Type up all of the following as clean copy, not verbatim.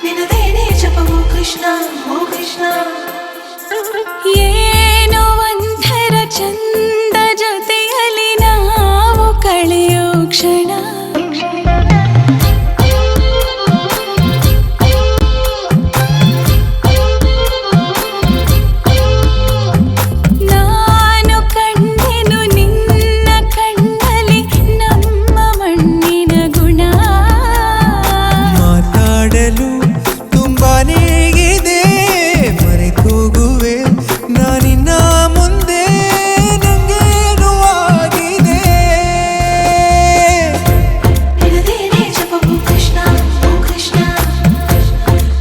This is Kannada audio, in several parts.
ನಿನದೇನೇ ಜಪವು ಕೃಷ್ಣ ಓ ಕೃಷ್ಣ ಏನೋ ಒಂಥರ ಚಂದ ಜೊತೆಯಲ್ಲಿ ನಾವು ಕಳೆಯೋ ಕ್ಷಣ ನಾನು ಕಂಡೆನು ನಿನ್ನ ಕಣ್ಣಲ್ಲಿ ನಮ್ಮ ಮಣ್ಣಿನ ಗುಣ ಮಾತಾಡಲು ತುಂಬಾನೇ ಇದೆ ಮರೆತೋಗುವೆ ನಾನಿನ್ನ ಮುಂದೆ ನಂಗೇನು ಆಗಿದೆ ನಿನದೇನೇ ಜಪವು ಕೃಷ್ಣ ಓ ಕೃಷ್ಣ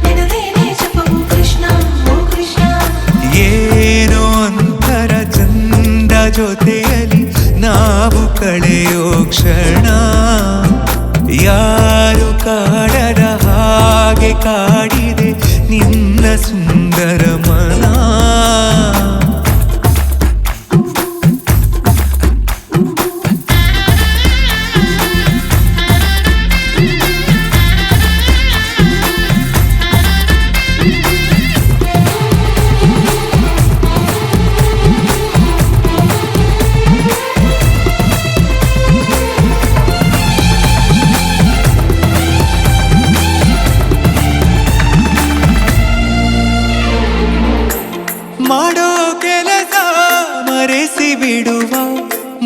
ನಿನದೇನೇ ಜಪವು ಕೃಷ್ಣ ಓ ಕೃಷ್ಣ ಏನೋ ಒಂಥರ ಚಂದ ಜೊತೆಯಲ್ಲಿ ನಾವು ಕಳೆಯೋ ಕ್ಷಣ ಯಾರು ಕಾಡದ ಹಾಗೆ ಕಾಡಿದೆ ನಿನ್ನ ಸುಂದರ ಮನ ಮಾಡೋ ಕೆಲಸ ಮರೆಸಿ ಬಿಡುವ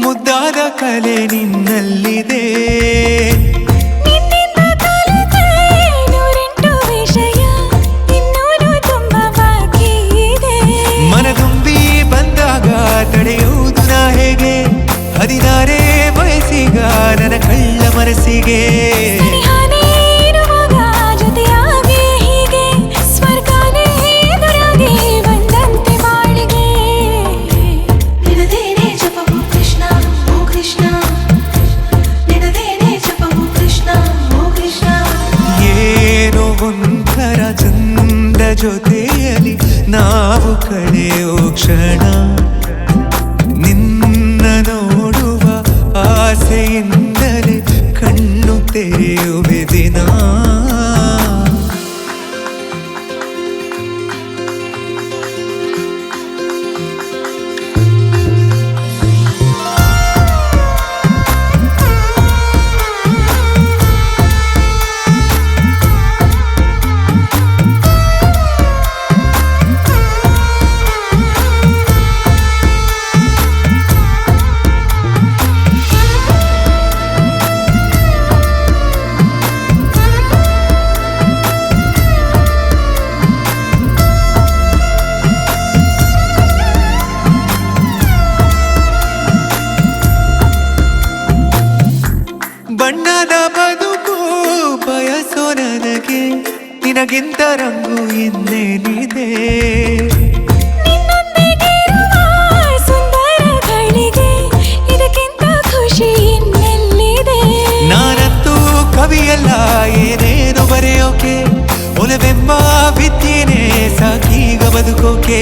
ಮುದ್ದಾದ ಕಲೆ ನಿನ್ನಲ್ಲಿದೆ ನಿನ್ನಿಂದ ಕಲಿತೆ ನೂರೆಂಟು ವಿಷಯ ಇನ್ನೂರು ತುಂಬ ಬಾಕಿ ಇದೆ ಮನದುಂಬಿ ಬಂದಾಗ ತಡೆಯುವುದು ನಾ ಹೇಗೆ 16 ವಯಸ್ಸಿಗ ನನ್ನ ಕಳ್ಳ ಮನಸ್ಸಿಗೆ ಸನಿಹಾನೇ ಇರುವಾಗ ಜೊತೆಯಾಗಿ ಹೀಗೆ ಸ್ವರ್ಗನೇ ಎದುರಾಗಿ ಬಂದಂತೆ ಬಾಳಿಗೆ ನಿನದೇನೇ ಜಪವು ಕೃಷ್ಣ ಓ ಕೃಷ್ಣ ನಿನದೇನೇ ಜಪವು ಕೃಷ್ಣ ಓ ಕೃಷ್ಣ ಏನೋ ಒಂಥರ ಚಂದ ಜೊತೆಯಲ್ಲಿ ನಾವು ಕಳೆಯೋ ಕ್ಷಣ ನಿನ್ನ ನೋಡುವ ಆಸೆಯಿಂದಲೇ ಕಣ್ಣು ತೆರೆಯುವೆ ದಿನ ಬಣ್ಣದ ಬದುಕು ಬಯಸೋ ನನಗೆ ನಿನಗಿಂತ ರಂಗು ಇನ್ನೇನಿದೆ ನಿನ್ನೊಂದಿಗಿರುವ ಸುಂದರಗಳಿಗೆ ಇದಕ್ಕಿಂತ ಖುಷಿ ಇನ್ನೆಲ್ಲಿದೆ ನಾನಂತೂ ಕವಿಯಲ್ಲ ಏನೇನು ಬರೆಯೋಕೆ ಒಲವೆಂಬ ವಿದ್ಯೆನೇ ಸಾಕೀಗ ಬದುಕೋಕೆ